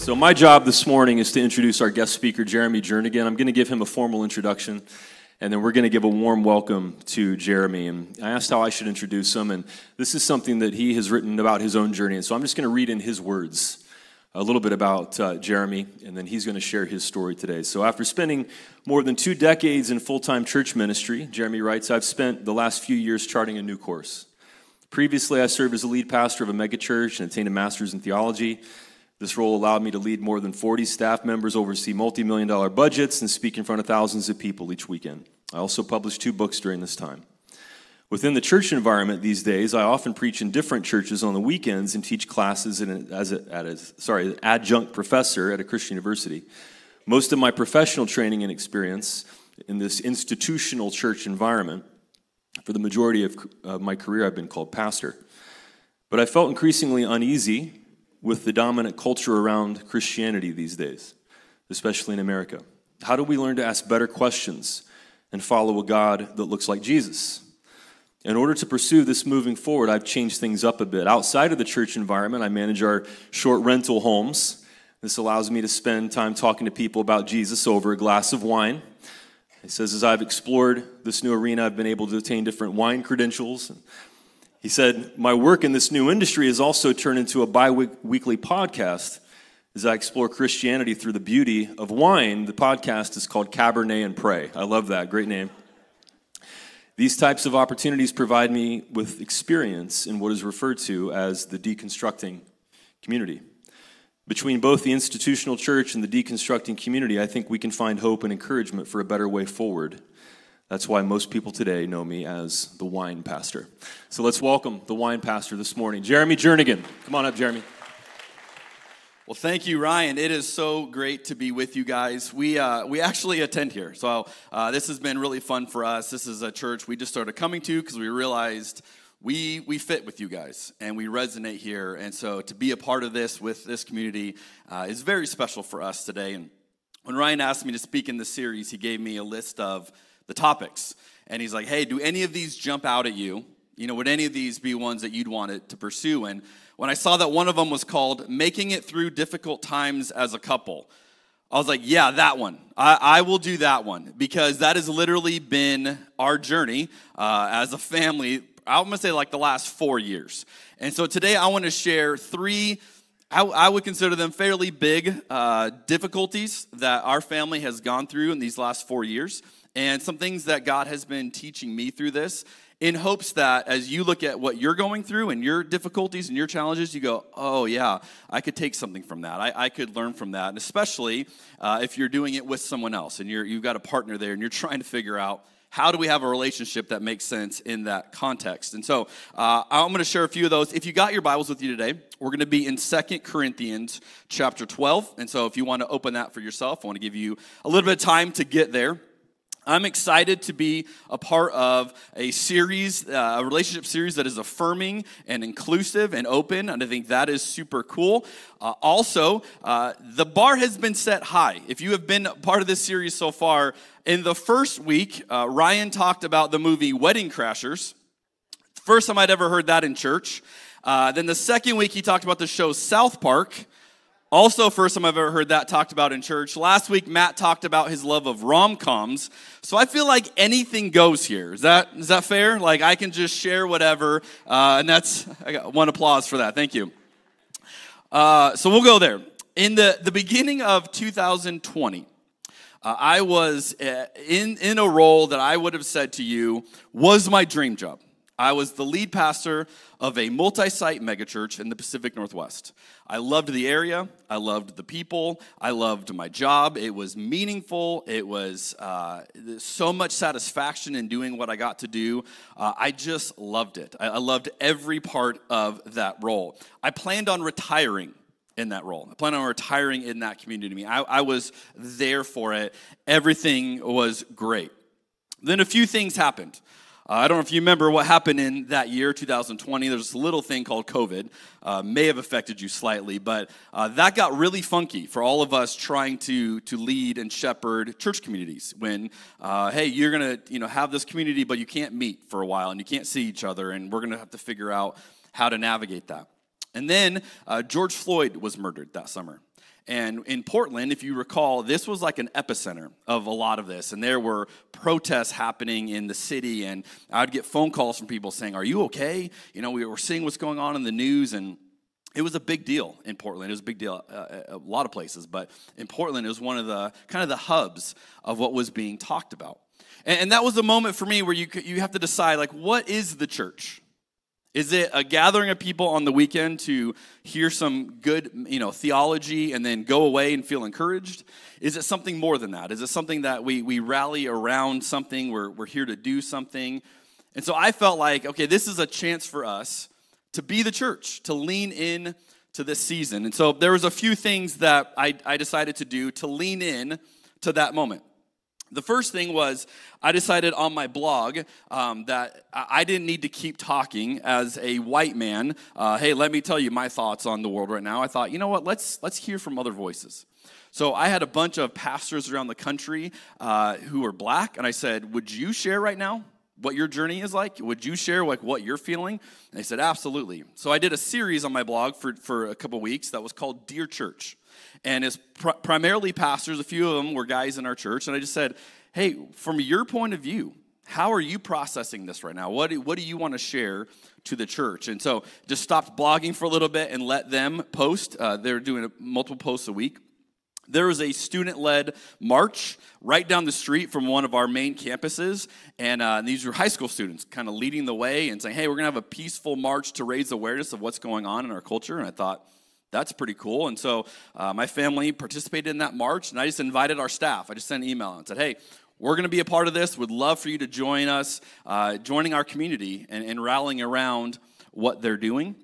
So my job this morning is to introduce our guest speaker, Jeremy Jernigan. I'm going to give him a formal introduction, and then we're going to give a warm welcome to Jeremy. And I asked how I should introduce him, and this is something that he has written about his own journey. And so I'm just going to read in his words a little bit about Jeremy, and then he's going to share his story today. So after spending more than 2 decades in full-time church ministry, Jeremy writes, I've spent the last few years charting a new course. Previously, I served as a lead pastor of a megachurch and attained a master's in theology. This role allowed me to lead more than 40 staff members, oversee multi-million-dollar budgets, and speak in front of thousands of people each weekend. I also published 2 books during this time. Within the church environment these days, I often preach in different churches on the weekends and teach classes as an adjunct professor at a Christian university. Most of my professional training and experience in this institutional church environment, for the majority of my career, I've been called pastor. But I felt increasingly uneasy with the dominant culture around Christianity these days, especially in America. How do we learn to ask better questions and follow a God that looks like Jesus? In order to pursue this moving forward, I've changed things up a bit. Outside of the church environment, I manage our short rental homes. This allows me to spend time talking to people about Jesus over a glass of wine. He says, as I've explored this new arena, I've been able to attain different wine credentials. He said, my work in this new industry has also turned into a bi-weekly podcast as I explore Christianity through the beauty of wine. The podcast is called Cabernet and Pray. I love that. Great name. These types of opportunities provide me with experience in what is referred to as the deconstructing community. Between both the institutional church and the deconstructing community, I think we can find hope and encouragement for a better way forward. That's why most people today know me as the wine pastor. So let's welcome the wine pastor this morning, Jeremy Jernigan. Come on up, Jeremy. Well, thank you, Ryan. It is so great to be with you guys. We actually attend here, so this has been really fun for us. This is a church we just started coming to because we realized we fit with you guys and we resonate here. And so to be a part of this with this community is very special for us today. And when Ryan asked me to speak in this series, he gave me a list of the topics. And he's like, hey, do any of these jump out at you? You know, would any of these be ones that you'd want it to pursue? And when I saw that one of them was called Making It Through Difficult Times as a Couple, I was like, yeah, that one. I will do that one because that has literally been our journey as a family, I'm going to say like the last 4 years. And so today I want to share 3, I would consider them fairly big difficulties that our family has gone through in these last 4 years. And some things that God has been teaching me through this in hopes that as you look at what you're going through and your difficulties and your challenges, you go, oh yeah, I could take something from that. I could learn from that. And especially if you're doing it with someone else and you've got a partner there and you're trying to figure out how do we have a relationship that makes sense in that context. And so I'm going to share a few of those. If you got your Bibles with you today, we're going to be in 2 Corinthians chapter 12. And so if you want to open that for yourself, I want to give you a little bit of time to get there. I'm excited to be a part of a series, a relationship series that is affirming and inclusive and open, and I think that is super cool. Also, the bar has been set high. If you have been part of this series so far, in the first week, Ryan talked about the movie Wedding Crashers. First time I'd ever heard that in church. Then the second week, he talked about the show South Park. Also, first time I've ever heard that talked about in church. Last week, Matt talked about his love of rom-coms. So I feel like anything goes here. Is that fair? Like I can just share whatever, and I got one applause for that. Thank you. So we'll go there. In the beginning of 2020, I was in a role that I would have said to you was my dream job. I was the lead pastor of a multi-site megachurch in the Pacific Northwest. I loved the area. I loved the people. I loved my job. It was meaningful. It was so much satisfaction in doing what I got to do. I just loved it. I loved every part of that role. I planned on retiring in that role. I planned on retiring in that community. I was there for it. Everything was great. Then a few things happened. I don't know if you remember what happened in that year, 2020. There's a little thing called COVID. May have affected you slightly, but that got really funky for all of us trying to lead and shepherd church communities. When, hey, you're going to have this community, but you can't meet for a while, and you can't see each other, and we're going to have to figure out how to navigate that. And then George Floyd was murdered that summer. And in Portland, if you recall, this was like an epicenter of a lot of this. And there were protests happening in the city. And I'd get phone calls from people saying, "Are you okay?" You know, we were seeing what's going on in the news. And it was a big deal in Portland. It was a big deal a lot of places. But in Portland, it was one of the kind of the hubs of what was being talked about. And that was a moment for me where you have to decide, like, what is the church? Is it a gathering of people on the weekend to hear some good, theology and then go away and feel encouraged? Is it something more than that? Is it something that we rally around something, we're here to do something? And so I felt like, okay, this is a chance for us to be the church, to lean in to this season. And so there was a few things that I decided to do to lean in to that moment. The first thing was I decided on my blog that I didn't need to keep talking as a white man. Hey, let me tell you my thoughts on the world right now. I thought, you know what, let's hear from other voices. So I had a bunch of pastors around the country who were black, and I said, would you share right now what your journey is like? Would you share like what you're feeling? And they said, absolutely. So I did a series on my blog for a couple weeks that was called Dear Church. And it's primarily pastors. A few of them were guys in our church. And I just said, hey, from your point of view, how are you processing this right now? What do you want to share to the church? And so just stopped blogging for a little bit and let them post. They're doing multiple posts a week. There was a student-led march right down the street from one of our main campuses, and these were high school students kind of leading the way and saying, hey, we're going to have a peaceful march to raise awareness of what's going on in our culture. And I thought, that's pretty cool. And so my family participated in that march, and I just invited our staff. I just sent an email and said, hey, we're going to be a part of this. Would love for you to join us, joining our community and rallying around what they're doing.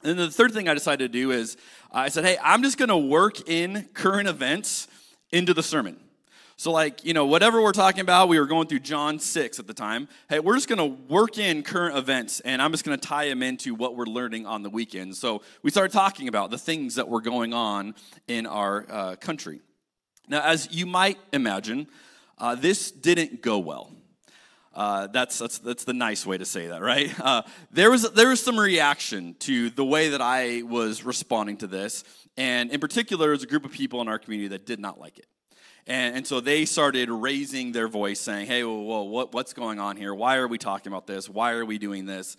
And then the third thing I decided to do is I said, hey, I'm just going to work in current events into the sermon. So whatever we're talking about, we were going through John 6 at the time. Hey, we're just going to work in current events, and I'm just going to tie them into what we're learning on the weekend. So we started talking about the things that were going on in our country. Now, as you might imagine, this didn't go well. That's the nice way to say that, right? There was some reaction to the way that I was responding to this, and in particular, there was a group of people in our community that did not like it. And so they started raising their voice saying, hey, well, what's going on here? Why are we talking about this? Why are we doing this?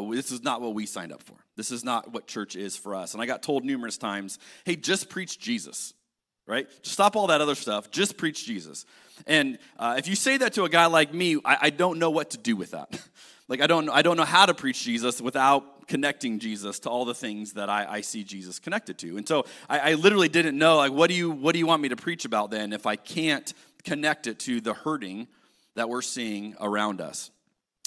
This is not what we signed up for. This is not what church is for us. And I got told numerous times, hey, just preach Jesus, right? Just stop all that other stuff. Just preach Jesus. And if you say that to a guy like me, I don't know what to do with that. I don't know how to preach Jesus without connecting Jesus to all the things that I see Jesus connected to. And so I literally didn't know, what do you want me to preach about then if I can't connect it to the hurting that we're seeing around us?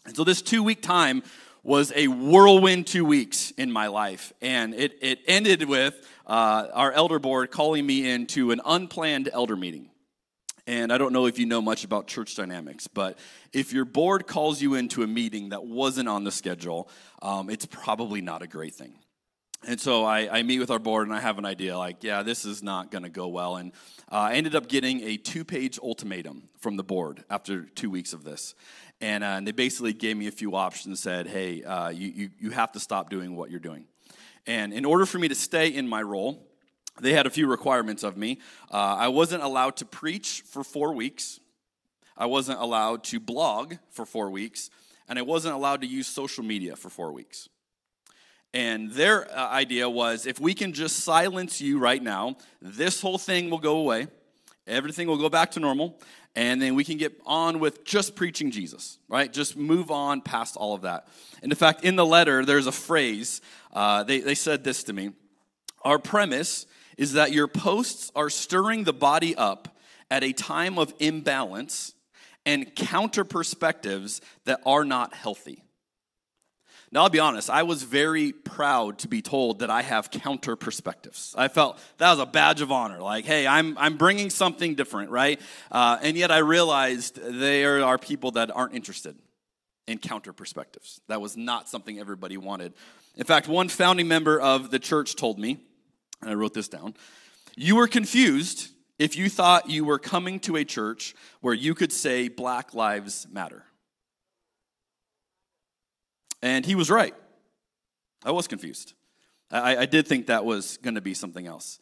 And so this 2-week time was a whirlwind 2 weeks in my life. And it ended with our elder board calling me into an unplanned elder meeting. And I don't know if you know much about church dynamics, but if your board calls you into a meeting that wasn't on the schedule, it's probably not a great thing. And so I meet with our board, and I have an idea, this is not going to go well. And I ended up getting a 2-page ultimatum from the board after 2 weeks of this. And they basically gave me a few options and said, hey, you have to stop doing what you're doing. And in order for me to stay in my role, they had a few requirements of me. I wasn't allowed to preach for 4 weeks. I wasn't allowed to blog for 4 weeks. And I wasn't allowed to use social media for 4 weeks. And their idea was, if we can just silence you right now, this whole thing will go away. Everything will go back to normal. And then we can get on with just preaching Jesus, right? Just move on past all of that. And in fact, in the letter, there's a phrase. They said this to me. Our premise is that your posts are stirring the body up at a time of imbalance and counter perspectives that are not healthy. Now, I'll be honest, I was very proud to be told that I have counter perspectives. I felt that was a badge of honor. Hey, I'm bringing something different, right? And yet I realized there are people that aren't interested in counter perspectives. That was not something everybody wanted. In fact, one founding member of the church told me, and I wrote this down, you were confused if you thought you were coming to a church where you could say Black Lives Matter. And he was right. I was confused. I did think that was going to be something else.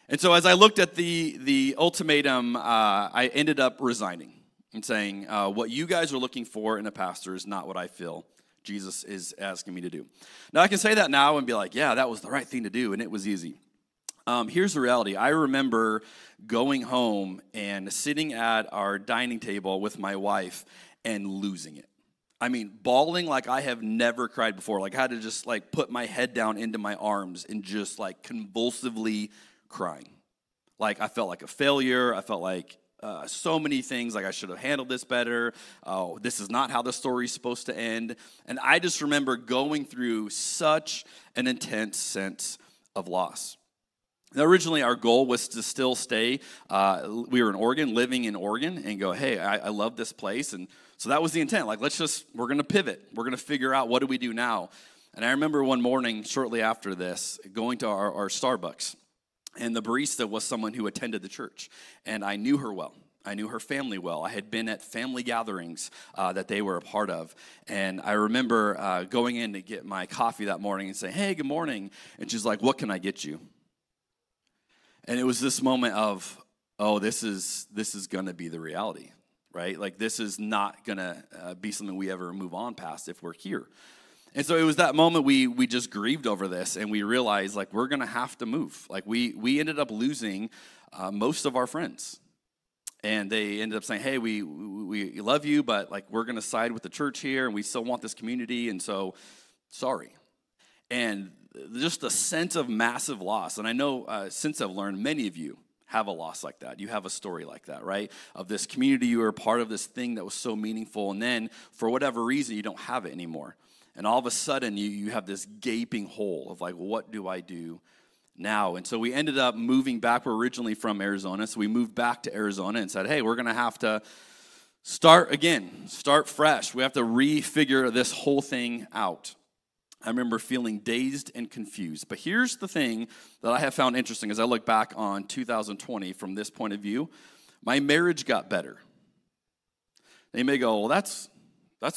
And so as I looked at the ultimatum, I ended up resigning and saying, what you guys are looking for in a pastor is not what I feel Jesus is asking me to do. Now, I can say that now and be like, yeah, that was the right thing to do, and it was easy. Here's the reality. I remember going home and sitting at our dining table with my wife and losing it. I mean, bawling like I have never cried before. Like I had to just like put my head down into my arms and just like convulsively crying. Like I felt like a failure. I felt like so many things, like I should have handled this better. Oh, this is not how the story's supposed to end. And I just remember going through such an intense sense of loss. Now, originally, our goal was to still stay. We were in Oregon, living in Oregon, and go, hey, I love this place. And so that was the intent. Like, we're going to pivot. We're going to figure out what do we do now. And I remember one morning, shortly after this, going to our Starbucks. And the barista was someone who attended the church. And I knew her well. I knew her family well. I had been at family gatherings that they were a part of. And I remember going in to get my coffee that morning and saying, hey, good morning. And she's like, what can I get you? And it was this moment of, oh, this is going to be the reality, right? Like this is not going to be something we ever move on past if we're here. And so it was that moment we just grieved over this, and we realized like we're going to have to move. Like we ended up losing most of our friends. And they ended up saying, hey, we love you, but like we're going to side with the church here, and we still want this community, and so sorry. And just a sense of massive loss. And I know since I've learned, many of you have a loss like that. You have a story like that, right? Of this community, you were a part of this thing that was so meaningful, and then for whatever reason, you don't have it anymore. And all of a sudden, you have this gaping hole of like, what do I do now? And so we ended up moving back. We're originally from Arizona, so we moved back to Arizona and said, hey, we're going to have to start again, start fresh. We have to refigure this whole thing out. I remember feeling dazed and confused. But here's the thing that I have found interesting as I look back on 2020 from this point of view. My marriage got better. They may go, well, that's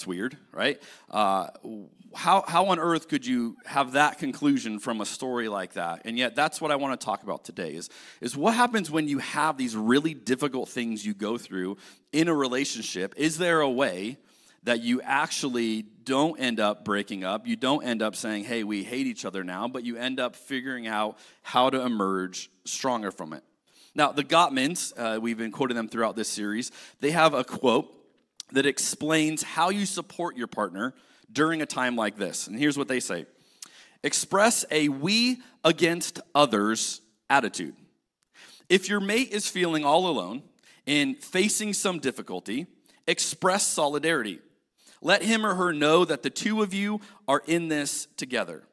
weird, right? How on earth could you have that conclusion from a story like that? And yet that's what I want to talk about today is what happens when you have these really difficult things you go through in a relationship. Is there a way that you actually don't end up breaking up? You don't end up saying, hey, we hate each other now, but you end up figuring out how to emerge stronger from it. Now, the Gottmans, we've been quoting them throughout this series, they have a quote that explains how you support your partner during a time like this. And here's what they say. Express a we against others attitude. If your mate is feeling all alone and facing some difficulty, express solidarity. Let him or her know that the two of you are in this together.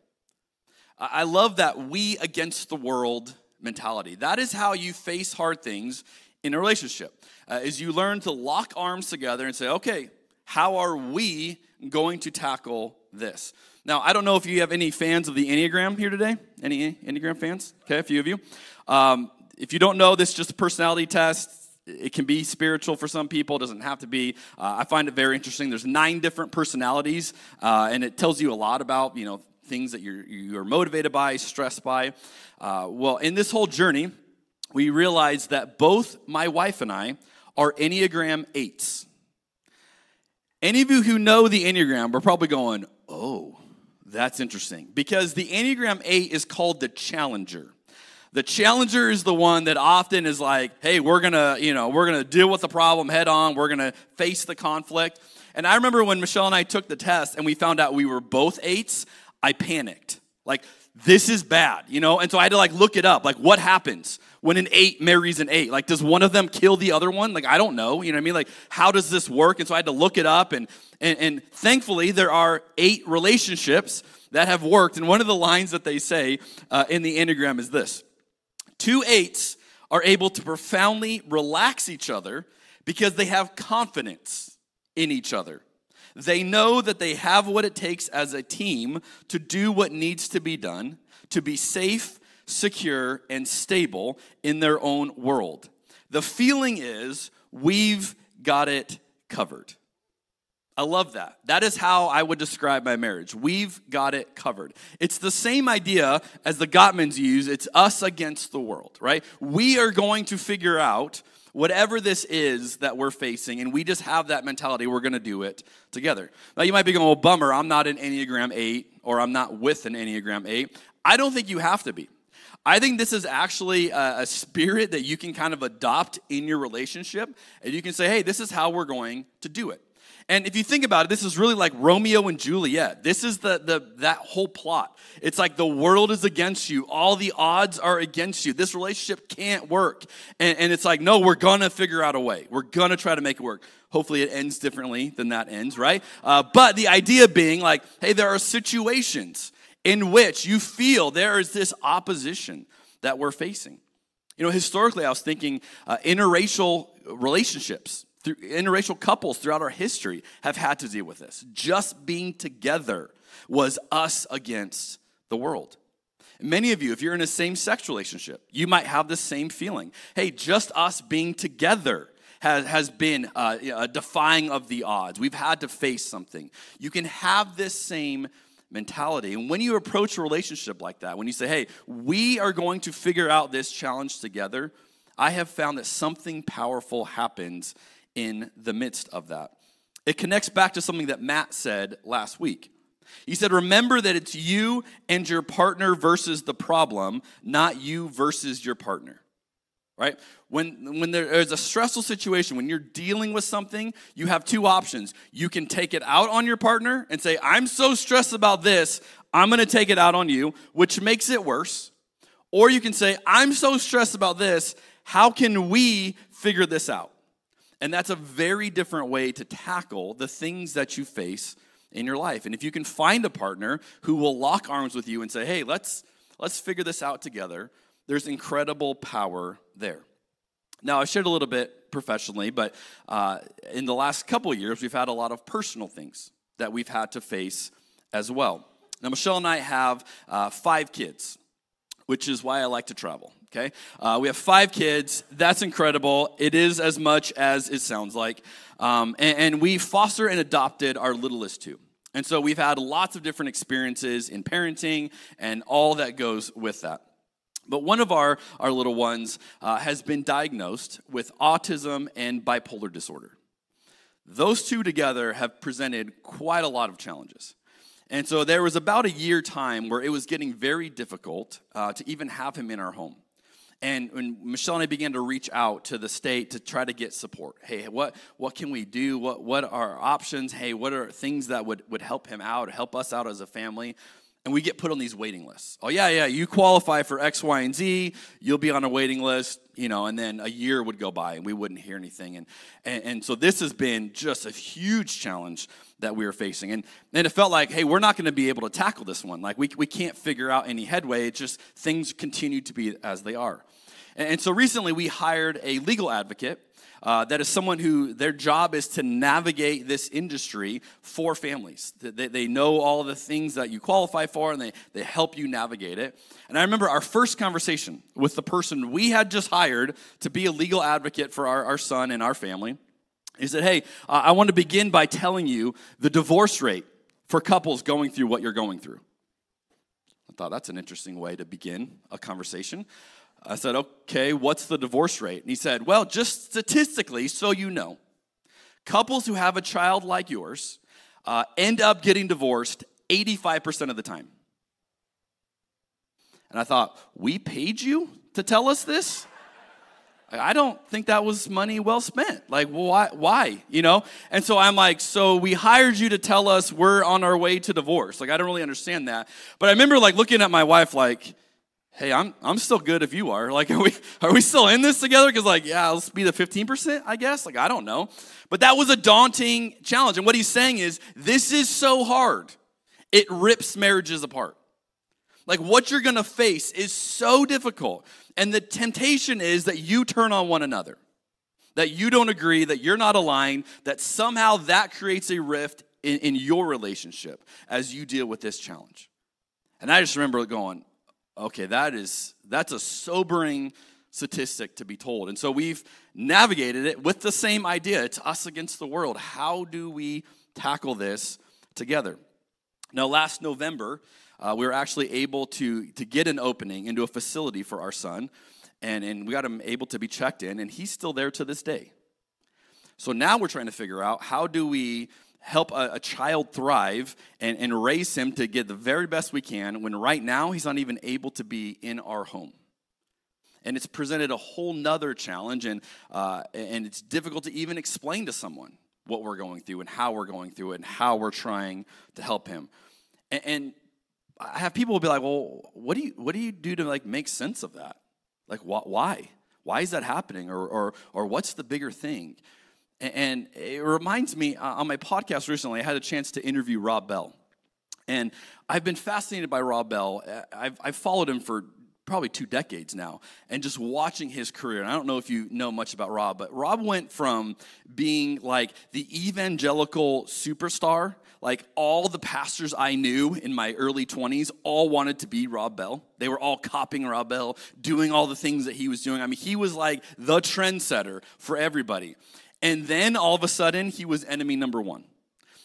I love that we against the world mentality. That is how you face hard things in a relationship, is you learn to lock arms together and say, okay, how are we going to tackle this? Now, I don't know if you have any fans of the Enneagram here today. Any Enneagram fans? Okay, a few of you. If you don't know, this is just a personality test. It can be spiritual for some people. It doesn't have to be. I find it very interesting. There's 9 different personalities, and it tells you a lot about, things that you're motivated by, stressed by. Well, in this whole journey, we realized that both my wife and I are Enneagram 8s. Any of you who know the Enneagram are probably going, oh, that's interesting. Because the Enneagram 8 is called the challenger. The challenger is the one that often is like, hey, we're gonna deal with the problem head on. We're gonna face the conflict. And I remember when Michelle and I took the test and we found out we were both 8s, I panicked. Like, this is bad, And so I had to look it up. Like, what happens when an 8 marries an 8? Like, does one of them kill the other one? Like, I don't know. You know what I mean? Like, how does this work? And so I had to look it up. And thankfully, there are 8 relationships that have worked. And one of the lines that they say in the Enneagram is this. 2 8s are able to profoundly relax each other because they have confidence in each other. They know that they have what it takes as a team to do what needs to be done, to be safe, secure, and stable in their own world. The feeling is, we've got it covered. I love that. That is how I would describe my marriage. We've got it covered. It's the same idea as the Gottmans use. It's us against the world, right? We are going to figure out whatever this is that we're facing, and we just have that mentality. We're going to do it together. Now, you might be going, well, bummer, I'm not an Enneagram 8, or I'm not with an Enneagram 8. I don't think you have to be. I think this is actually a spirit that you can kind of adopt in your relationship, and you can say, hey, this is how we're going to do it. And if you think about it, this is really like Romeo and Juliet. This is that whole plot. It's like the world is against you. All the odds are against you. This relationship can't work. And it's like, no, we're going to figure out a way. We're going to try to make it work. Hopefully it ends differently than that ends, right? But the idea being like, hey, there are situations in which you feel there is this opposition that we're facing. You know, historically, I was thinking interracial relationships. Interracial couples throughout our history have had to deal with this. Just being together was us against the world. And many of you, if you're in a same-sex relationship, you might have the same feeling. Hey, just us being together has been a defying of the odds. We've had to face something. You can have this same mentality. And when you approach a relationship like that, when you say, hey, we are going to figure out this challenge together, I have found that something powerful happens in the midst of that. It connects back to something that Matt said last week. He said, remember that it's you and your partner versus the problem, not you versus your partner, right? When there's a stressful situation, when you're dealing with something, you have two options. You can take it out on your partner and say, I'm so stressed about this, I'm going to take it out on you, which makes it worse. Or you can say, I'm so stressed about this, how can we figure this out? And that's a very different way to tackle the things that you face in your life. And if you can find a partner who will lock arms with you and say, hey, let's figure this out together, there's incredible power there. Now, I shared a little bit professionally, but in the last couple of years, we've had a lot of personal things that we've had to face as well. Now, Michelle and I have 5 kids, which is why I like to travel. Okay, we have 5 kids. That's incredible. It is as much as it sounds like. And we foster and adopted our littlest 2. And so we've had lots of different experiences in parenting and all that goes with that. But one of our little ones has been diagnosed with autism and bipolar disorder. Those 2 together have presented quite a lot of challenges. And so there was about a year time where it was getting very difficult to even have him in our home. And when Michelle and I began to reach out to the state to try to get support, hey, what can we do? What are our options? Hey, what are things that would help him out, help us out as a family? And we get put on these waiting lists. Oh, yeah, you qualify for X, Y, and Z. You'll be on a waiting list, and then a year would go by and we wouldn't hear anything. And so this has been just a huge challenge that we were facing. And it felt like, hey, we're not going to be able to tackle this one. Like, we can't figure out any headway. It's just things continue to be as they are. And so recently we hired a legal advocate that is someone who their job is to navigate this industry for families. They know all the things that you qualify for, and they help you navigate it. And I remember our first conversation with the person we had just hired to be a legal advocate for our son and our family. He said, hey, I want to begin by telling you the divorce rate for couples going through what you're going through. I thought that's an interesting way to begin a conversation. I said, okay, what's the divorce rate? And he said, well, just statistically, so you know, couples who have a child like yours end up getting divorced 85% of the time. And I thought, we paid you to tell us this? I don't think that was money well spent. Like, why? And so I'm like, so we hired you to tell us we're on our way to divorce. Like, I don't really understand that. But I remember looking at my wife like, hey, I'm still good if you are. Like, are we still in this together? Because let's be the 15%, I guess. I don't know. But that was a daunting challenge. And what he's saying is, this is so hard. It rips marriages apart. What you're going to face is so difficult. And the temptation is that you turn on one another, that you don't agree, that you're not aligned, that somehow that creates a rift in your relationship as you deal with this challenge. And I just remember going, okay, that's a sobering statistic to be told. And so we've navigated it with the same idea. It's us against the world. How do we tackle this together. Now, last November, we were actually able to get an opening into a facility for our son, and we got him able to be checked in, and he's still there to this day. So now we're trying to figure out, how do we help a child thrive and raise him to get the very best we can when right now he's not even able to be in our home. And it's presented a whole nother challenge, and it's difficult to even explain to someone what we're going through and how we're going through it and how we're trying to help him. And I have people be like, well, what do you do to like make sense of that? Like, why? Why is that happening? Or what's the bigger thing? And it reminds me, on my podcast recently, I had a chance to interview Rob Bell. And I've been fascinated by Rob Bell. I've followed him for probably 2 decades now, and just watching his career. And I don't know if you know much about Rob, but Rob went from being like the evangelical superstar. Like, all the pastors I knew in my early 20s all wanted to be Rob Bell. They were all copying Rob Bell, doing all the things that he was doing. I mean, he was like the trendsetter for everybody. And then all of a sudden, he was enemy number one.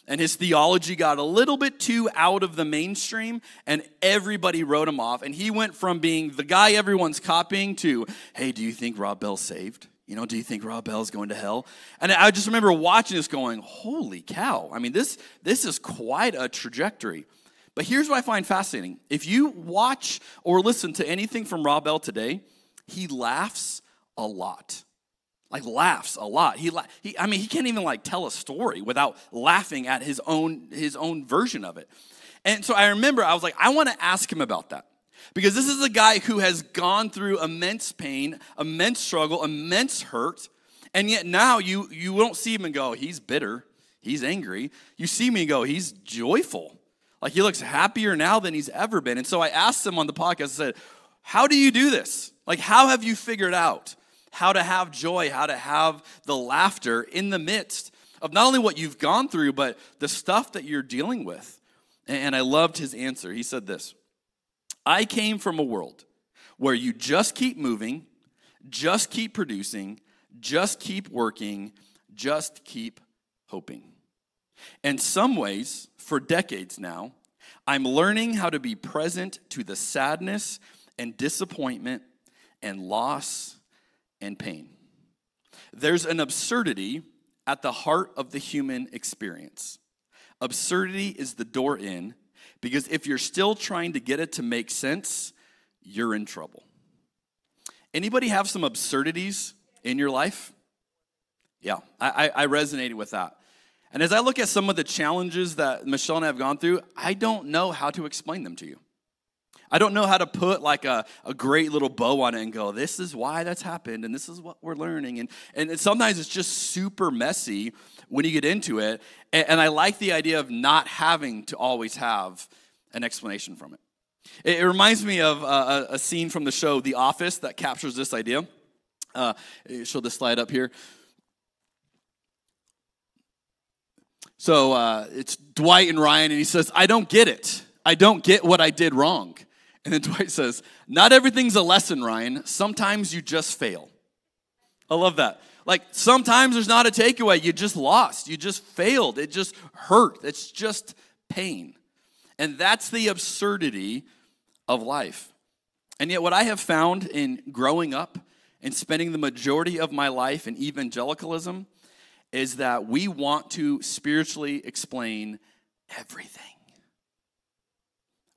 And his theology got a little bit too out of the mainstream, and everybody wrote him off. And he went from being the guy everyone's copying to, hey, do you think Rob Bell's saved? You know, do you think Rob Bell's going to hell? And I just remember watching this going, holy cow. I mean, this is quite a trajectory. But here's what I find fascinating. If you watch or listen to anything from Rob Bell today, he laughs a lot. Like, laughs a lot. He can't even like tell a story without laughing at his own version of it. And so I remember, I was like, I want to ask him about that. Because this is a guy who has gone through immense pain, immense struggle, immense hurt, and yet now you don't see him and go, he's bitter, he's angry. You see me and go, he's joyful. Like, he looks happier now than he's ever been. And so I asked him on the podcast, I said, how do you do this? Like, how have you figured out how to have joy, how to have the laughter in the midst of not only what you've gone through, but the stuff that you're dealing with? And I loved his answer. He said this: I came from a world where you just keep moving, just keep producing, just keep working, just keep hoping. In some ways, for decades now, I'm learning how to be present to the sadness and disappointment and loss and pain. There's an absurdity at the heart of the human experience. Absurdity is the door in, because if you're still trying to get it to make sense, you're in trouble. Anybody have some absurdities in your life? Yeah, I resonated with that. And as I look at some of the challenges that Michelle and I have gone through, I don't know how to explain them to you. I don't know how to put like a great little bow on it and go, this is why that's happened, and this is what we're learning. And sometimes it's just super messy when you get into it. And I like the idea of not having to always have an explanation from it. It reminds me of a scene from the show The Office that captures this idea. Show the slide up here. So it's Dwight and Ryan, and he says, I don't get it. I don't get what I did wrong. And then Dwight says, not everything's a lesson, Ryan. Sometimes you just fail. I love that. Like, sometimes there's not a takeaway. You just lost. You just failed. It just hurt. It's just pain. And that's the absurdity of life. And yet what I have found in growing up and spending the majority of my life in evangelicalism is that we want to spiritually explain everything.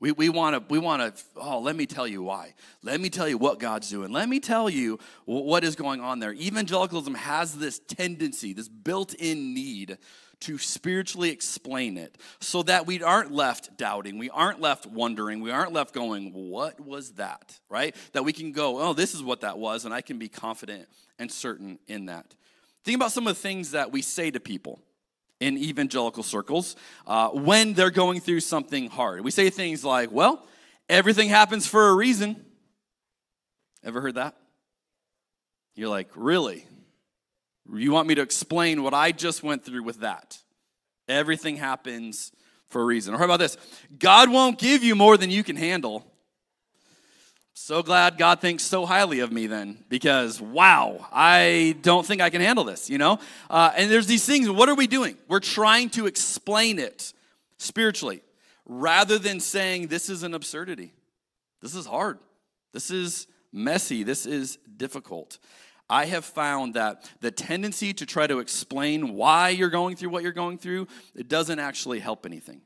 We want to, oh, let me tell you why. Let me tell you what God's doing. Let me tell you what is going on there. Evangelicalism has this tendency, this built-in need to spiritually explain it so that we aren't left doubting. We aren't left wondering. We aren't left going, what was that, right? That we can go, oh, this is what that was, and I can be confident and certain in that. Think about some of the things that we say to people in evangelical circles when they're going through something hard. We say things like, well, everything happens for a reason. Ever heard that? You're like, really? You want me to explain what I just went through with that? Everything happens for a reason. Or how about this? God won't give you more than you can handle. So glad God thinks so highly of me then, because wow, I don't think I can handle this, you know? And there's these things, what are we doing? We're trying to explain it spiritually rather than saying this is an absurdity. This is hard. This is messy. This is difficult. I have found that the tendency to try to explain why you're going through what you're going through, it doesn't actually help anything.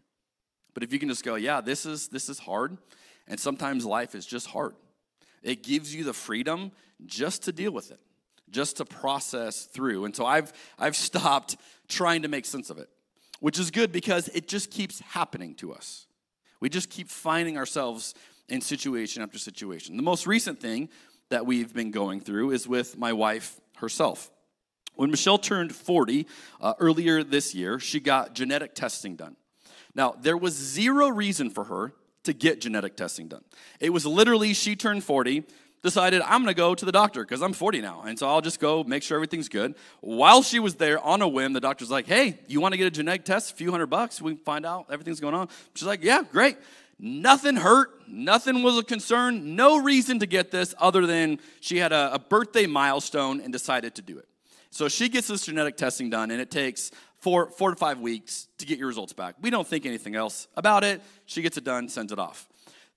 But if you can just go, yeah, this is hard, and sometimes life is just hard. It gives you the freedom just to deal with it, just to process through. And so I've stopped trying to make sense of it, which is good because it just keeps happening to us. We just keep finding ourselves in situation after situation. The most recent thing that we've been going through is with my wife herself. When Michelle turned 40 earlier this year, she got genetic testing done. Now, there was zero reason for her to get genetic testing done. It was literally she turned 40, decided I'm going to go to the doctor because I'm 40 now, and so I'll just go make sure everything's good. While she was there on a whim, the doctor's like, hey, you want to get a genetic test, a few $100, we can find out everything's going on. She's like, yeah, great. Nothing hurt. Nothing was a concern. No reason to get this other than she had a birthday milestone and decided to do it. So she gets this genetic testing done, and it takes 4 to 5 weeks to get your results back. We don't think anything else about it. She gets it done, sends it off.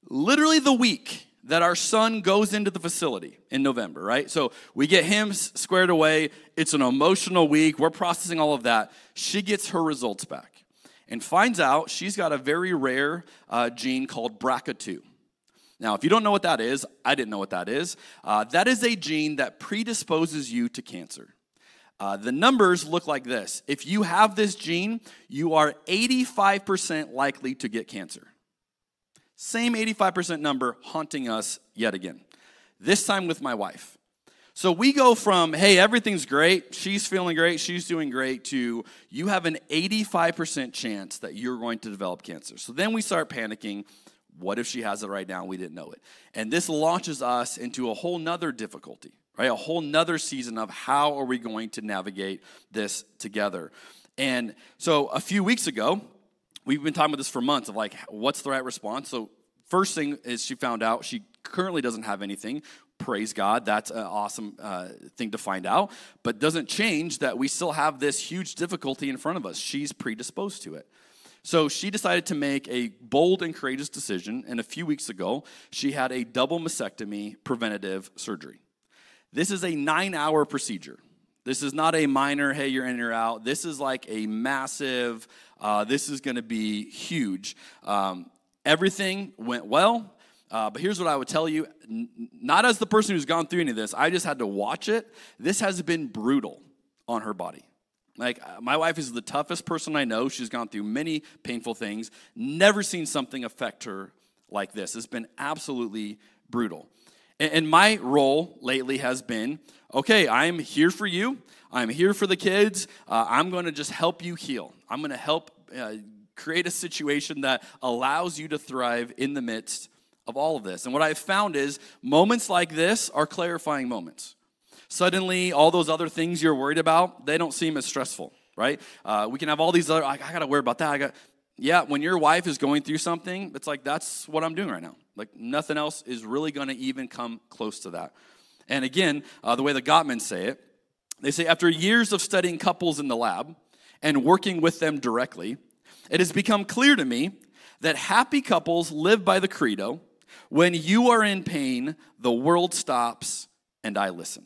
Literally the week that our son goes into the facility in November, right? So we get him squared away. It's an emotional week. We're processing all of that. She gets her results back and finds out she's got a very rare gene called BRCA2. Now, if you don't know what that is, I didn't know what that is. That is a gene that predisposes you to cancer. The numbers look like this. If you have this gene, you are 85% likely to get cancer. Same 85% number haunting us yet again. This time with my wife. So we go from, hey, everything's great, she's feeling great, she's doing great, to you have an 85% chance that you're going to develop cancer. So then we start panicking. What if she has it right now and we didn't know it? And this launches us into a whole nother difficulty, right? A whole nother season of how are we going to navigate this together. And so a few weeks ago, we've been talking about this for months of like, what's the right response? So first thing is she found out she currently doesn't have anything. Praise God, that's an awesome thing to find out, but doesn't change that we still have this huge difficulty in front of us. She's predisposed to it. So she decided to make a bold and courageous decision, and a few weeks ago, she had a double mastectomy preventative surgery. This is a 9-hour procedure. This is not a minor, hey, you're in, you're out. This is like a massive, this is going to be huge. Everything went well. But here's what I would tell you, not as the person who's gone through any of this, I just had to watch it. This has been brutal on her body. Like, my wife is the toughest person I know. She's gone through many painful things. Never seen something affect her like this. It's been absolutely brutal. And my role lately has been, okay, I'm here for you. I'm here for the kids. I'm going to just help you heal. I'm going to help create a situation that allows you to thrive in the midst of all of this. And what I've found is moments like this are clarifying moments. Suddenly, all those other things you're worried about, they don't seem as stressful, right? We can have all these other, I got to worry about that. Yeah, when your wife is going through something, it's like, that's what I'm doing right now. Like, nothing else is really going to even come close to that. And again, the way the Gottmans say it, they say, after years of studying couples in the lab and working with them directly, it has become clear to me that happy couples live by the credo, when you are in pain, the world stops and I listen.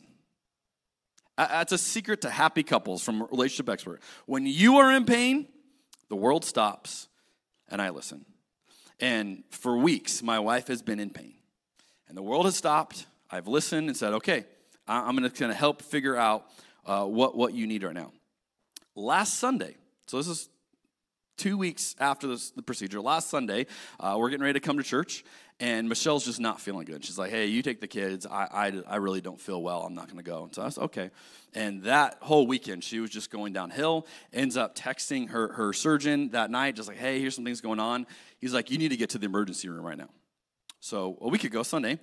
That's a secret to happy couples from Relationship Expert. When you are in pain, the world stops and I listen. And for weeks, my wife has been in pain. And the world has stopped. I've listened and said, okay, I'm going to help figure out what you need right now. Last Sunday, so this is 2 weeks after the procedure, last Sunday, we're getting ready to come to church, and Michelle's just not feeling good. She's like, hey, you take the kids. I really don't feel well. I'm not going to go. And so I said, okay. And that whole weekend, she was just going downhill, ends up texting her surgeon that night, just like, hey, here's some things going on. He's like, you need to get to the emergency room right now. So a week ago, Sunday,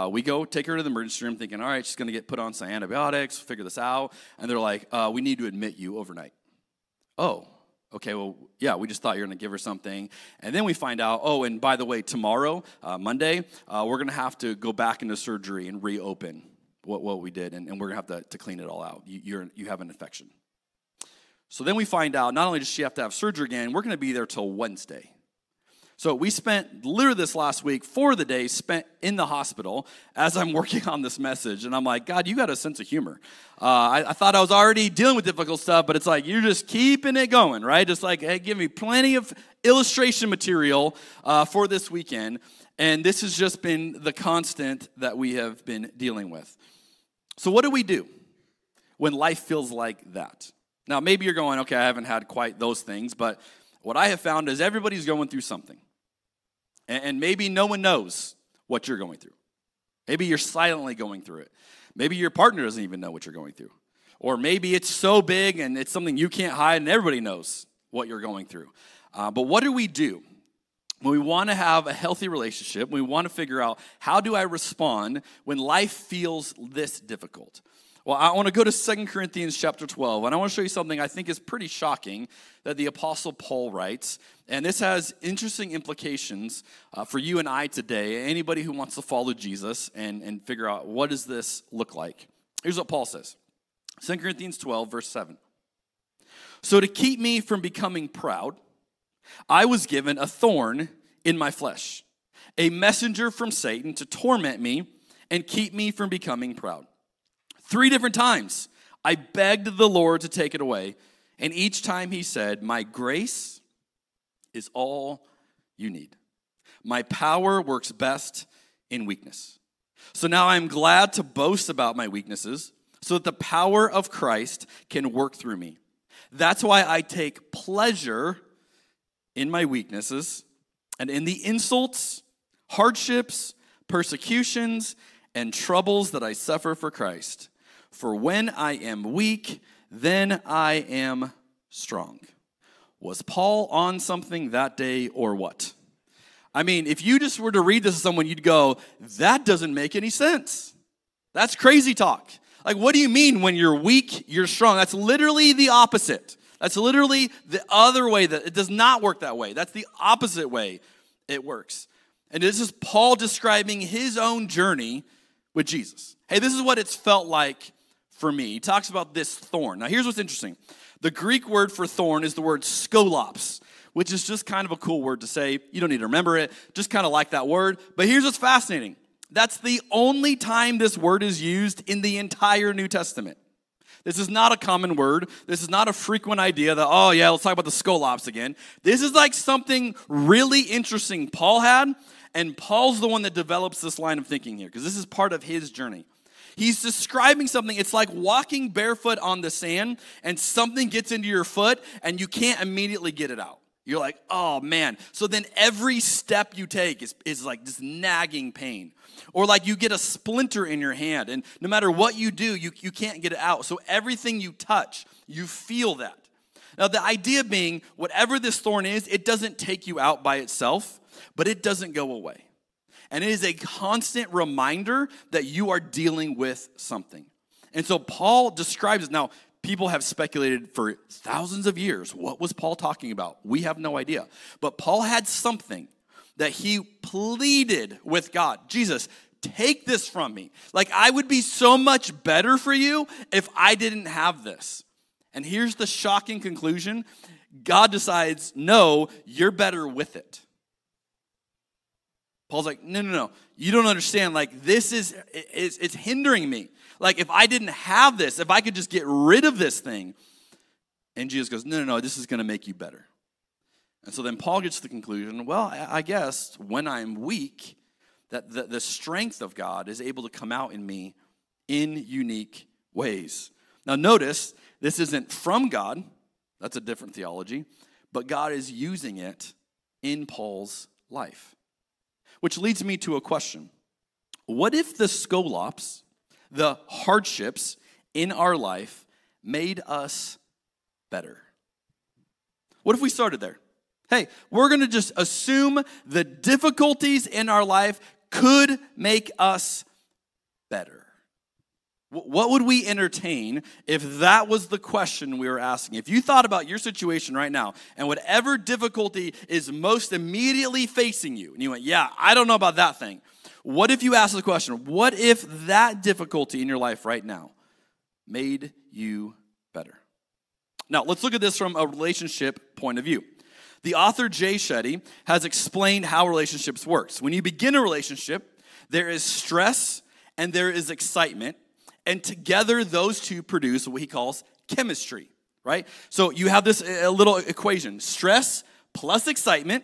we go take her to the emergency room thinking, all right, she's going to get put on some antibiotics, figure this out. And they're like, we need to admit you overnight. Oh. Okay, well, yeah, we just thought you were going to give her something. And then we find out, oh, and by the way, tomorrow, Monday, we're going to have to go back into surgery and reopen what we did, and we're going to have to clean it all out. You have an infection. So then we find out, not only does she have to have surgery again, we're going to be there till Wednesday. So we spent literally this last week, 4 of the days spent in the hospital as I'm working on this message. And I'm like, God, you got a sense of humor. I thought I was already dealing with difficult stuff, but it's like you're just keeping it going, right? Just like, hey, give me plenty of illustration material for this weekend. And this has just been the constant that we have been dealing with. So what do we do when life feels like that? Now, maybe you're going, okay, I haven't had quite those things, but what I have found is everybody's going through something. And maybe no one knows what you're going through. Maybe you're silently going through it. Maybe your partner doesn't even know what you're going through. Or maybe it's so big and it's something you can't hide and everybody knows what you're going through. But what do we do when we want to have a healthy relationship? We want to figure out, how do I respond when life feels this difficult? Well, I want to go to 2 Corinthians chapter 12, and I want to show you something I think is pretty shocking that the Apostle Paul writes. And this has interesting implications for you and I today, anybody who wants to follow Jesus and figure out, what does this look like? Here's what Paul says. 2 Corinthians 12, verse 7. So to keep me from becoming proud, I was given a thorn in my flesh, a messenger from Satan to torment me and keep me from becoming proud. 3 different times I begged the Lord to take it away, and each time he said, my grace is all you need. My power works best in weakness. So now I'm glad to boast about my weaknesses so that the power of Christ can work through me. That's why I take pleasure in my weaknesses and in the insults, hardships, persecutions, and troubles that I suffer for Christ. For when I am weak, then I am strong. Was Paul on something that day or what? I mean, if you just were to read this to someone, you'd go, that doesn't make any sense. That's crazy talk. Like, what do you mean when you're weak, you're strong? That's literally the opposite. That's literally the other way. That it does not work that way. That's the opposite way it works. And this is Paul describing his own journey with Jesus. Hey, this is what it's felt like for me. He talks about this thorn. Now, here's what's interesting. The Greek word for thorn is the word skolops, which is just kind of a cool word to say. You don't need to remember it. Just kind of like that word. But here's what's fascinating. That's the only time this word is used in the entire New Testament. This is not a common word. This is not a frequent idea that, oh yeah, let's talk about the skolops again. This is like something really interesting Paul had, and Paul's the one that develops this line of thinking here, because this is part of his journey. He's describing something. It's like walking barefoot on the sand and something gets into your foot and you can't immediately get it out. You're like, oh man. So then every step you take is like this nagging pain. Or like you get a splinter in your hand and no matter what you do, you can't get it out. So everything you touch, you feel that. Now the idea being, whatever this thorn is, it doesn't take you out by itself, but it doesn't go away. And it is a constant reminder that you are dealing with something. And so Paul describes it. Now, people have speculated for thousands of years. What was Paul talking about? We have no idea. But Paul had something that he pleaded with God. Jesus, take this from me. Like, I would be so much better for you if I didn't have this. And here's the shocking conclusion. God decides, no, you're better with it. Paul's like, no, you don't understand. Like, this it's hindering me. Like, if I didn't have this, if I could just get rid of this thing. And Jesus goes, no, this is going to make you better. And so then Paul gets to the conclusion, well, I guess when I'm weak, that the strength of God is able to come out in me in unique ways. Now notice, this isn't from God. That's a different theology. But God is using it in Paul's life. Which leads me to a question. What if the skolops, the hardships in our life, made us better? What if we started there? Hey, we're going to just assume the difficulties in our life could make us better. What would we entertain if that was the question we were asking? If you thought about your situation right now and whatever difficulty is most immediately facing you, and you went, yeah, I don't know about that thing. What if you asked the question, what if that difficulty in your life right now made you better? Now, let's look at this from a relationship point of view. The author Jay Shetty has explained how relationships works. When you begin a relationship, there is stress and there is excitement, and together those two produce what he calls chemistry, right? So you have this a little equation. Stress plus excitement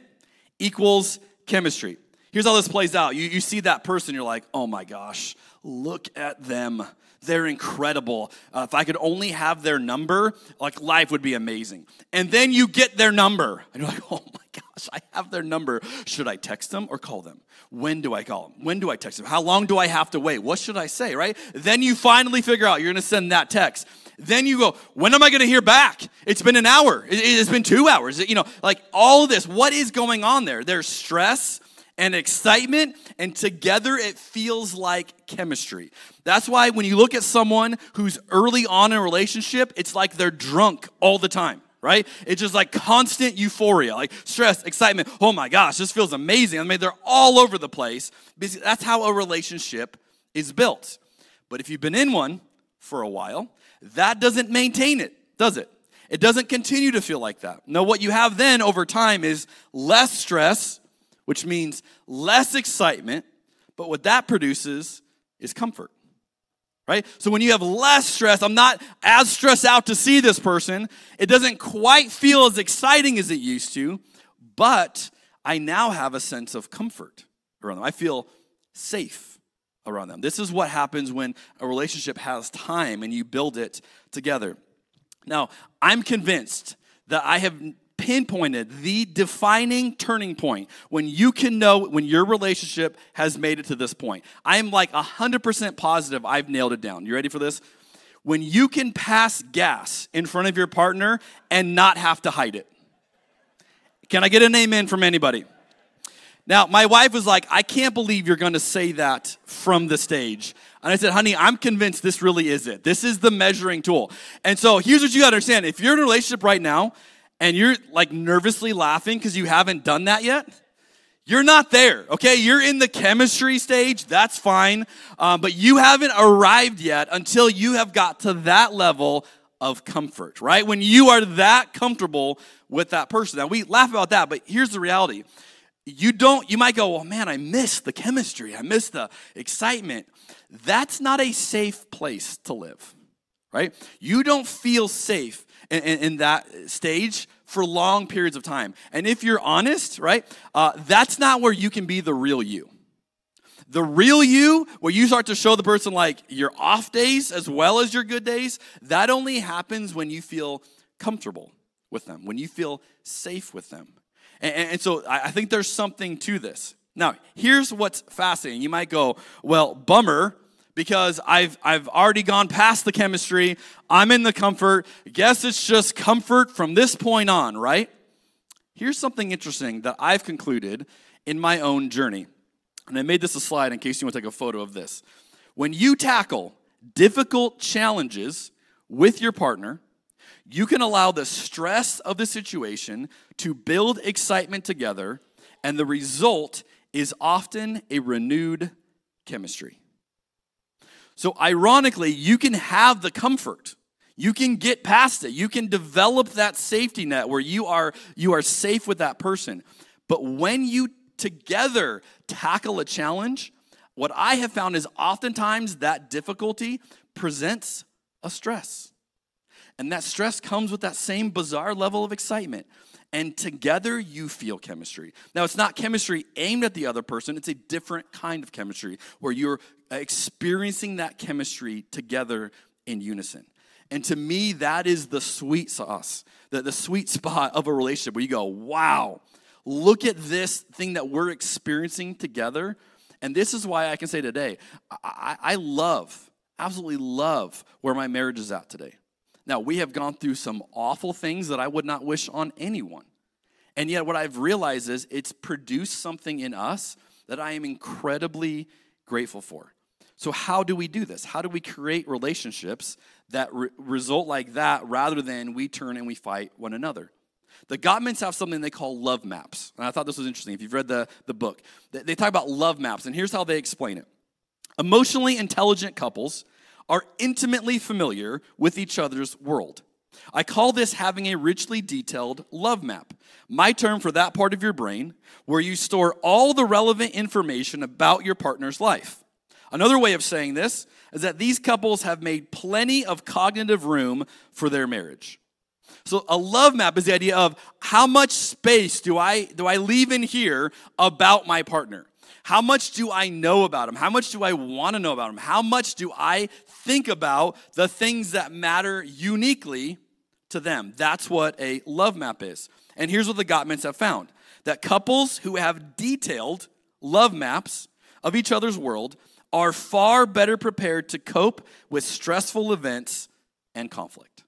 equals chemistry. Here's how this plays out. You see that person, you're like, oh my gosh, look at them. They're incredible. If I could only have their number, like life would be amazing. And then you get their number. And you're like, oh my gosh, I have their number. Should I text them or call them? When do I call them? When do I text them? How long do I have to wait? What should I say, right? Then you finally figure out you're going to send that text. Then you go, when am I going to hear back? It's been an hour. It's been 2 hours. Like all of this. What is going on there? There's stress and excitement, and together it feels like chemistry. That's why when you look at someone who's early on in a relationship, it's like they're drunk all the time, right? It's just like constant euphoria, like stress, excitement. Oh my gosh, this feels amazing. I mean, they're all over the place. That's how a relationship is built. But if you've been in one for a while, that doesn't maintain it, does it? It doesn't continue to feel like that. No, what you have then over time is less stress, which means less excitement, but what that produces is comfort, right? So when you have less stress, I'm not as stressed out to see this person. It doesn't quite feel as exciting as it used to, but I now have a sense of comfort around them. I feel safe around them. This is what happens when a relationship has time and you build it together. Now, I'm convinced that I have pinpointed the defining turning point when you can know when your relationship has made it to this point. I'm like 100% positive I've nailed it down. You ready for this? When you can pass gas in front of your partner and not have to hide it. Can I get an amen from anybody? Now, my wife was like, I can't believe you're going to say that from the stage. And I said, honey, I'm convinced this really is it. This is the measuring tool. And so here's what you got to understand. If you're in a relationship right now, and you're like nervously laughing because you haven't done that yet, you're not there, okay? You're in the chemistry stage, that's fine, but you haven't arrived yet until you have got to that level of comfort, right? When you are that comfortable with that person. Now, we laugh about that, but here's the reality. You might go, well, man, I miss the chemistry. I miss the excitement. That's not a safe place to live, right? You don't feel safe in that stage for long periods of time. And if you're honest, right, that's not where you can be the real you. The real you, where you start to show the person like your off days as well as your good days, that only happens when you feel comfortable with them, when you feel safe with them. And so I think there's something to this. Now, here's what's fascinating. You might go, well, bummer, because I've already gone past the chemistry. I'm in the comfort. Guess it's just comfort from this point on, right? Here's something interesting that I've concluded in my own journey. And I made this a slide in case you want to take a photo of this. When you tackle difficult challenges with your partner, you can allow the stress of the situation to build excitement together, and the result is often a renewed chemistry. So ironically, you can have the comfort. You can get past it. You can develop that safety net where you are safe with that person. But when you together tackle a challenge, what I have found is oftentimes that difficulty presents a stress. And that stress comes with that same bizarre level of excitement. And together you feel chemistry. Now, it's not chemistry aimed at the other person. It's a different kind of chemistry where you're experiencing that chemistry together in unison. And to me, that is the sweet sauce, the sweet spot of a relationship where you go, wow, look at this thing that we're experiencing together. And this is why I can say today, I absolutely love where my marriage is at today. Now, we have gone through some awful things that I would not wish on anyone. And yet what I've realized is it's produced something in us that I am incredibly grateful for. So how do we do this? How do we create relationships that result like that rather than we turn and we fight one another? The Gottmans have something they call love maps. And I thought this was interesting. If you've read the book, they talk about love maps, and here's how they explain it. Emotionally intelligent couples are intimately familiar with each other's world. I call this having a richly detailed love map, my term for that part of your brain where you store all the relevant information about your partner's life. Another way of saying this is that these couples have made plenty of cognitive room for their marriage. So a love map is the idea of how much space do I leave in here about my partner? How much do I know about him? How much do I want to know about him? How much do I think about the things that matter uniquely to them? That's what a love map is. And here's what the Gottmans have found, that couples who have detailed love maps of each other's world are far better prepared to cope with stressful events and conflict.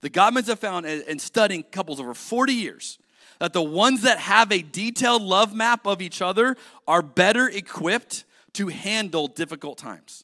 The Gottmans have found in studying couples over 40 years that the ones that have a detailed love map of each other are better equipped to handle difficult times.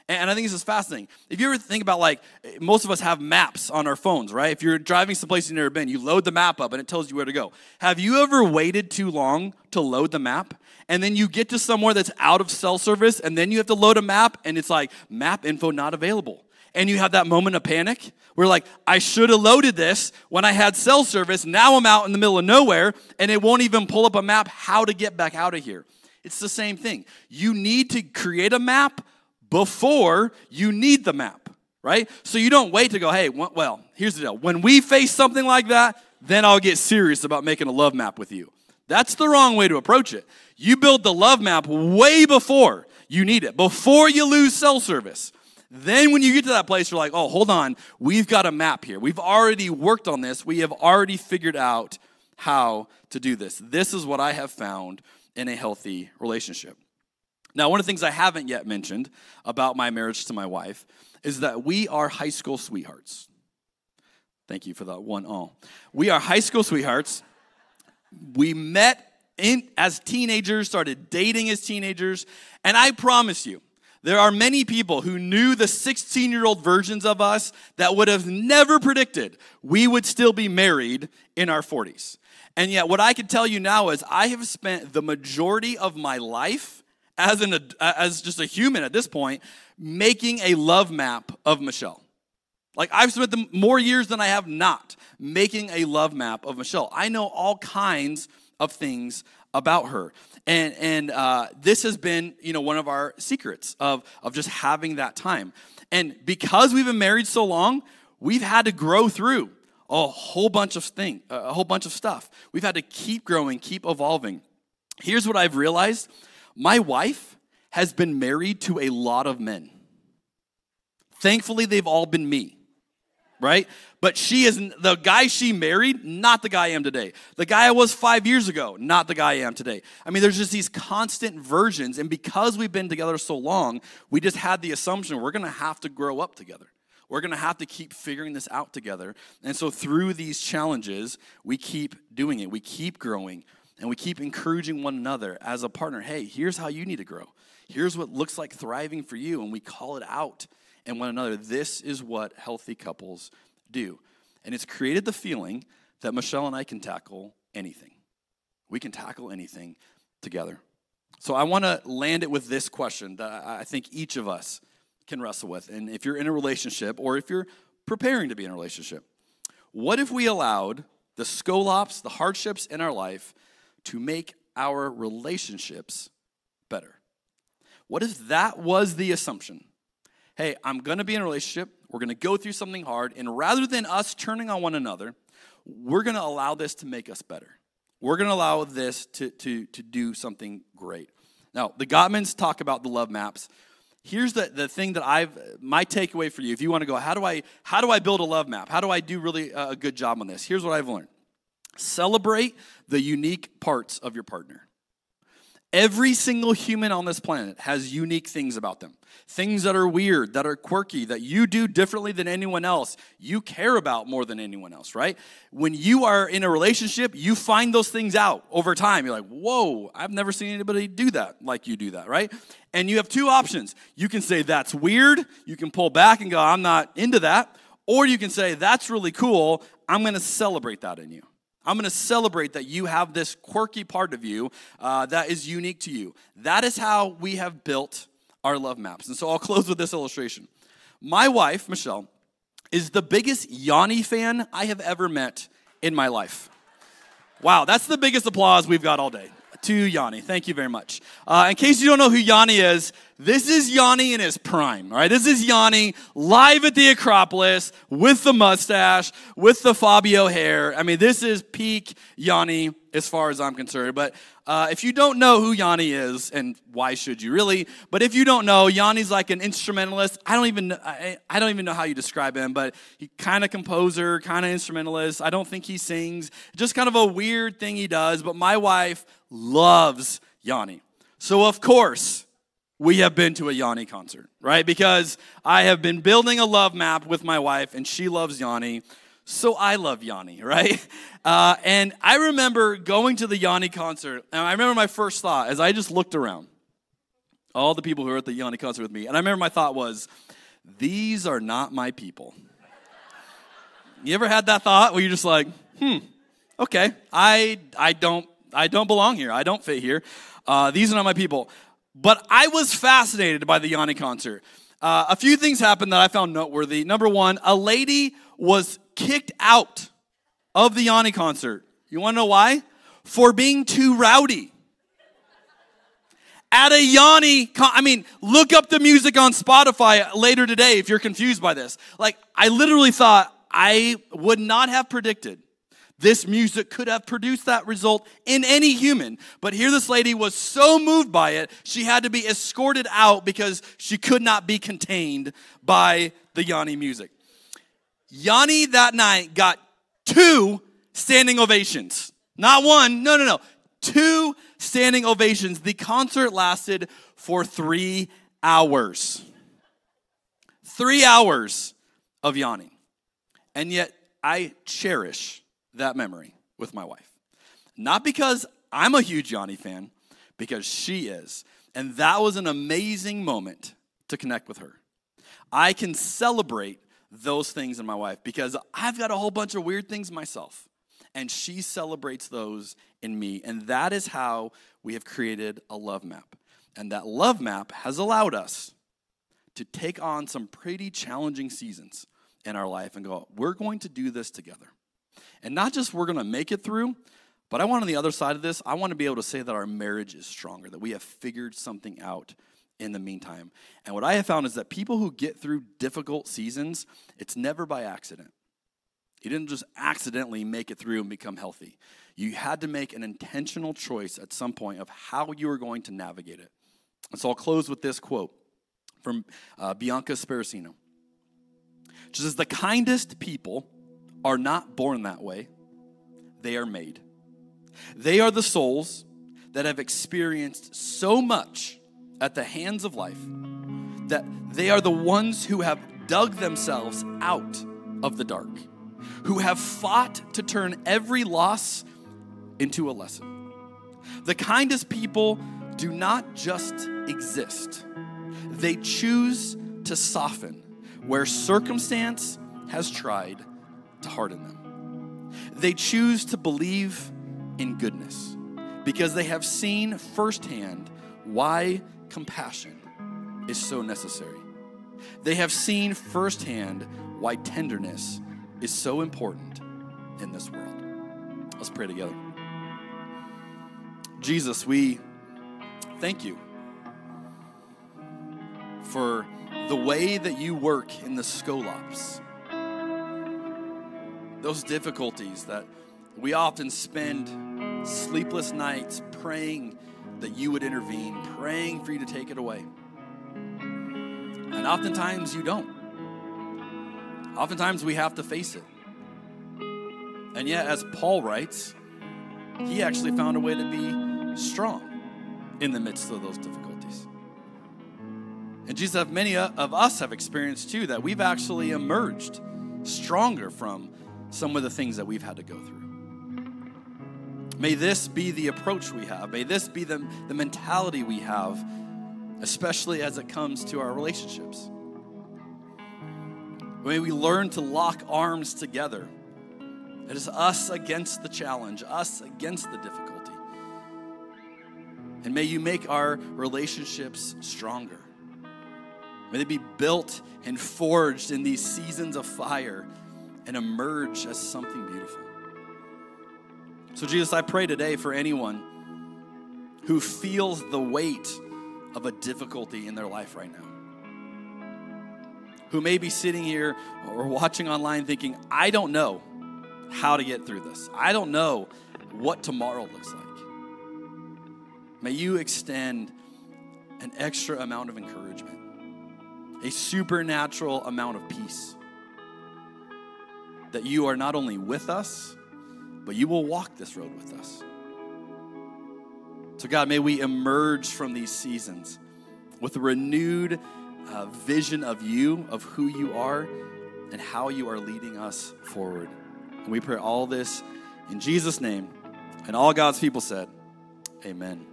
And I think this is fascinating. If you ever think about, like, most of us have maps on our phones, right? If you're driving someplace you've never been, you load the map up and it tells you where to go. Have you ever waited too long to load the map? And then you get to somewhere that's out of cell service and then you have to load a map and it's like, map info not available. And you have that moment of panic where, like, I should have loaded this when I had cell service. Now I'm out in the middle of nowhere and it won't even pull up a map how to get back out of here. It's the same thing. You need to create a map before you need the map, right? So you don't wait to go, hey, well, here's the deal. When we face something like that, then I'll get serious about making a love map with you. That's the wrong way to approach it. You build the love map way before you need it, before you lose cell service. Then when you get to that place, you're like, oh, hold on, we've got a map here. We've already worked on this. We have already figured out how to do this. This is what I have found in a healthy relationship. Now, one of the things I haven't yet mentioned about my marriage to my wife is that we are high school sweethearts. Thank you for that one. Oh, we are high school sweethearts. We met as teenagers, started dating as teenagers, and I promise you, there are many people who knew the 16-year-old versions of us that would have never predicted we would still be married in our 40s. And yet, what I can tell you now is I have spent the majority of my life as just a human at this point making a love map of Michelle. Like, I've spent more years than I have not making a love map of Michelle. I know all kinds of things about her. And this has been, one of our secrets of just having that time. And because we've been married so long, we've had to grow through a whole bunch of stuff. We've had to keep growing, keep evolving. Here's what I've realized. My wife has been married to a lot of men. Thankfully, they've all been me, right? But she is the guy she married, not the guy I am today. The guy I was 5 years ago, not the guy I am today. I mean, there's just these constant versions, and because we've been together so long, we just had the assumption we're going to have to grow up together. We're going to have to keep figuring this out together. And so through these challenges, we keep doing it. We keep growing, and we keep encouraging one another as a partner. Hey, here's how you need to grow. Here's what looks like thriving for you, and we call it out in one another. This is what healthy couples do. And it's created the feeling that Michelle and I can tackle anything. We can tackle anything together. So I want to land it with this question that I think each of us can wrestle with. And if you're in a relationship or if you're preparing to be in a relationship, what if we allowed the scolops, the hardships in our life to make our relationships better? What if that was the assumption? Hey, I'm going to be in a relationship. We're going to go through something hard. And rather than us turning on one another, we're going to allow this to make us better. We're going to allow this to do something great. Now, the Gottmans talk about the love maps. Here's the thing that my takeaway for you. If you want to go, how do I build a love map? How do I do really a good job on this? Here's what I've learned. Celebrate the unique parts of your partner. Every single human on this planet has unique things about them. Things that are weird, that are quirky, that you do differently than anyone else. You care about more than anyone else, right? When you are in a relationship, you find those things out over time. You're like, whoa, I've never seen anybody do that like you do that, right? And you have two options. You can say, that's weird. You can pull back and go, I'm not into that. Or you can say, that's really cool. I'm going to celebrate that in you. I'm going to celebrate that you have this quirky part of you that is unique to you. That is how we have built our love maps. And so I'll close with this illustration. My wife, Michelle, is the biggest Yanni fan I have ever met in my life. Wow, that's the biggest applause we've got all day. To Yanni, thank you very much. In case you don't know who Yanni is, this is Yanni in his prime, all right? This is Yanni live at the Acropolis with the mustache, with the Fabio hair. I mean, this is peak Yanni as far as I'm concerned. But if you don't know who Yanni is, and why should you really? But if you don't know, Yanni's like an instrumentalist. I don't even know how you describe him, but he kind of composer, kind of instrumentalist. I don't think he sings. Just kind of a weird thing he does. But my wife loves Yanni. So of course, we have been to a Yanni concert, right? Because I have been building a love map with my wife, and she loves Yanni. So I love Yanni, right? And I remember going to the Yanni concert, and I remember my first thought as I just looked around, all the people who were at the Yanni concert with me, and I remember my thought was, these are not my people. You ever had that thought where you're just like, okay, I don't belong here. I don't fit here. These are not my people. But I was fascinated by the Yanni concert. A few things happened that I found noteworthy. Number one, a lady was kicked out of the Yanni concert. You want to know why? For being too rowdy. At a Yanni, look up the music on Spotify later today if you're confused by this. Like, I literally thought I would not have predicted this music could have produced that result in any human. But here this lady was so moved by it, she had to be escorted out because she could not be contained by the Yanni music. Yanni that night got 2 standing ovations. Not one, no. 2 standing ovations. The concert lasted for 3 hours. 3 hours of Yanni. And yet I cherish that memory with my wife. Not because I'm a huge Yanni fan, because she is. And that was an amazing moment to connect with her. I can celebrate those things in my wife because I've got a whole bunch of weird things myself. And she celebrates those in me. And that is how we have created a love map. And that love map has allowed us to take on some pretty challenging seasons in our life and go, we're going to do this together. And not just we're going to make it through, but I want on the other side of this, I want to be able to say that our marriage is stronger, that we have figured something out in the meantime. And what I have found is that people who get through difficult seasons, it's never by accident. You didn't just accidentally make it through and become healthy. You had to make an intentional choice at some point of how you were going to navigate it. And so I'll close with this quote from Bianca Sparacino. She says, the kindest people are not born that way. They are made. They are the souls that have experienced so much at the hands of life that they are the ones who have dug themselves out of the dark, who have fought to turn every loss into a lesson. The kindest people do not just exist. They choose to soften where circumstance has tried to harden them. They choose to believe in goodness because they have seen firsthand why compassion is so necessary. They have seen firsthand why tenderness is so important in this world. Let's pray together. Jesus, we thank you for the way that you work in the skolops. Those difficulties that we often spend sleepless nights praying that you would intervene, praying for you to take it away. And oftentimes you don't. Oftentimes we have to face it. And yet, as Paul writes, he actually found a way to be strong in the midst of those difficulties. And Jesus, many of us have experienced too that we've actually emerged stronger from some of the things that we've had to go through. May this be the approach we have. May this be the mentality we have, especially as it comes to our relationships. May we learn to lock arms together. It is us against the challenge, us against the difficulty. And may you make our relationships stronger. May they be built and forged in these seasons of fire and emerge as something beautiful. So Jesus, I pray today for anyone who feels the weight of a difficulty in their life right now, who may be sitting here or watching online thinking, I don't know how to get through this. I don't know what tomorrow looks like. May you extend an extra amount of encouragement, a supernatural amount of peace, that you are not only with us, but you will walk this road with us. So God, may we emerge from these seasons with a renewed vision of you, of who you are, and how you are leading us forward. And we pray all this in Jesus' name. And all God's people said, amen.